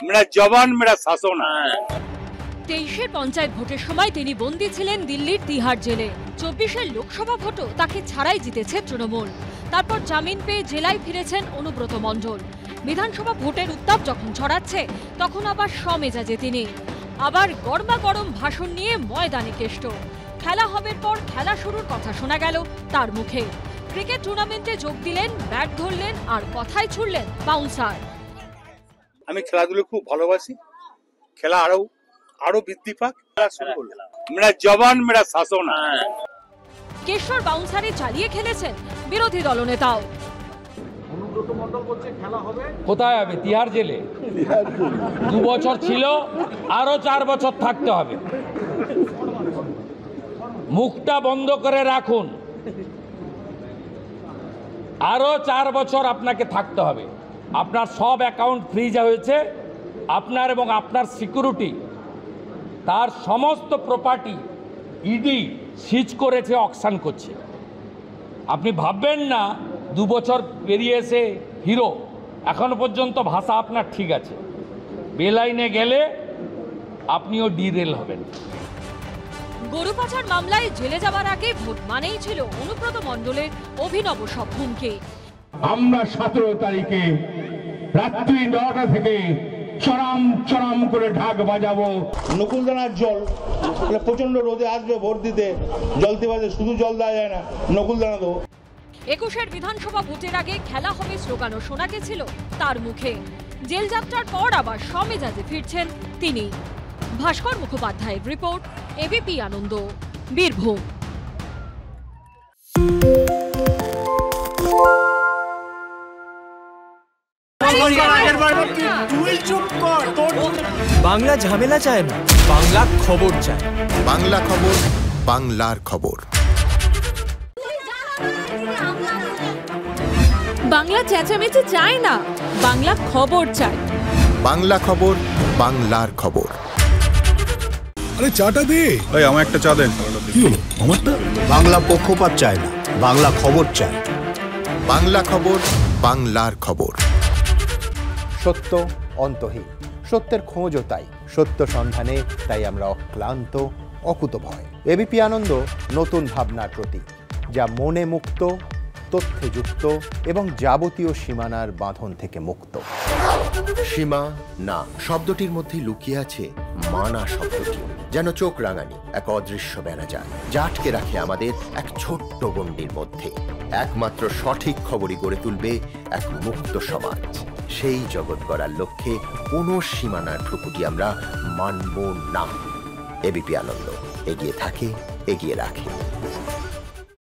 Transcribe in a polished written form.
मेरा जवान मेरा शासन। 23 পঞ্চায়েত ভোটের সময় তিনি বন্দী ছিলেন দিল্লির তিহার জেলে। 24 লোকসভা ভোটও তাকে ছাড়াই জিতেছে তৃণমূল। তারপর জামিন পেয়ে জেলায় ফিরেছেন অনুব্রত মণ্ডল। বিধানসভা ভোটের উত্তাপ যখন ছড়াচ্ছে তখন আবার সমেজাজে তিনি। আবার গরমা গরম ভাষণ নিয়ে ময়দানে কেষ্ট। খেলা হবার পর খেলা শুরুর কথা শোনা গেল তার মুখে। ক্রিকেট টুর্নামেন্টে যোগ দিলেন, ব্যাট ধরলেন আর কথায় ছুড়লেন বাউন্সার। আমি খেলাধুলো খুব ভালোবাসি, খেলা আরো বৃদ্ধি পাক। খেলা শুরু করলাম, মেরা জওয়ান মেরা শাসন। কেশর বাউন্সারে চালিয়ে খেলেছেন বিরোধী দলনেতাও। অনুব্রত মণ্ডল বলছে খেলা হবে কোথায় হবে? তিহার জেলে 2 বছর ছিল, আরো 4 বছর থাকতে হবে। মুখটা বন্ধ করে রাখুন, আরো 4 বছর আপনাকে থাকতে হবে। আপনার সব অ্যাকাউন্ট ফ্রিজ হয়েছে, আপনার এবং আপনার সিকিউরিটি, তার সমস্ত প্রপার্টি ইডি সিজ করেছে, অকশন করছে। আপনি ভাববেন না 2 বছর পেরিয়ে এসে হিরো। এখনো পর্যন্ত ভাষা আপনার ঠিক আছে, বেলাইনে গেলে আপনিও ডিরেল হবেন। গরু পাচার মামলায় জেলে যাওয়ার আগে ভোট মানেই ছিল অনুব্রত মণ্ডলের অভিনব সব হুমকি। আমরা 17 তারিখে রাত্রি 9টা থেকে চরম চরম করে ঢাক বাজাবো। নকুলদানার জল প্রচন্ড রোদে আসবে ভোট দিতে, জলতে বাজে, শুধু জল দেওয়া যায় না, নকুলদানা দেবো। 21 বিধানসভা ভোটের আগে খেলা হবে স্লোগানও শোনা গেছিল তার মুখে। জেল যাত্রার পর আবার সমেজাজে ফিরছেন তিনি। ভাস্কর মুখোপাধ্যায়ের রিপোর্ট, এবিপি আনন্দ, বীরভূম। বাংলা ঝামেলা চায় না, বাংলা খবর চায়। বাংলা খবর, বাংলার খবর। বাংলা চেঁচামেচি চায় না, বাংলা খবর চায়। বাংলা খবর, বাংলার খবর। আরে চাটা দে। এই আমার একটা চা দেন। কি হলো আমারটা? বাংলা পক্ষপাত চায় না, বাংলা খবর চায়। বাংলা খবর, বাংলার খবর। সত্য অন্তহীন, সত্যের খোঁজও তাই, সত্য সন্ধানে তাই আমরা অক্লান্ত, অকুতভয়। এবিপি আনন্দ নতুন ভাবনার প্রতীক, যা মনে মুক্ত, তথ্যে যুক্ত এবং যাবতীয় সীমানার বাঁধন থেকে মুক্ত। সীমা না শব্দটির মধ্যে লুকিয়ে আছে মানা শব্দটি, যেন চোখ রাঙানি এক অদৃশ্য বেড়াজাল, যা আটকে রাখে আমাদের এক ছোট্ট গণ্ডির মধ্যে। একমাত্র সঠিক খবরই গড়ে তুলবে এক মুক্ত সমাজ। সেই জগৎ গড়ার লক্ষ্যে কোনো সীমানার ঠুকুটি আমরা মানব না। এবিপি আনন্দ এগিয়ে থাকে, এগিয়ে রাখে।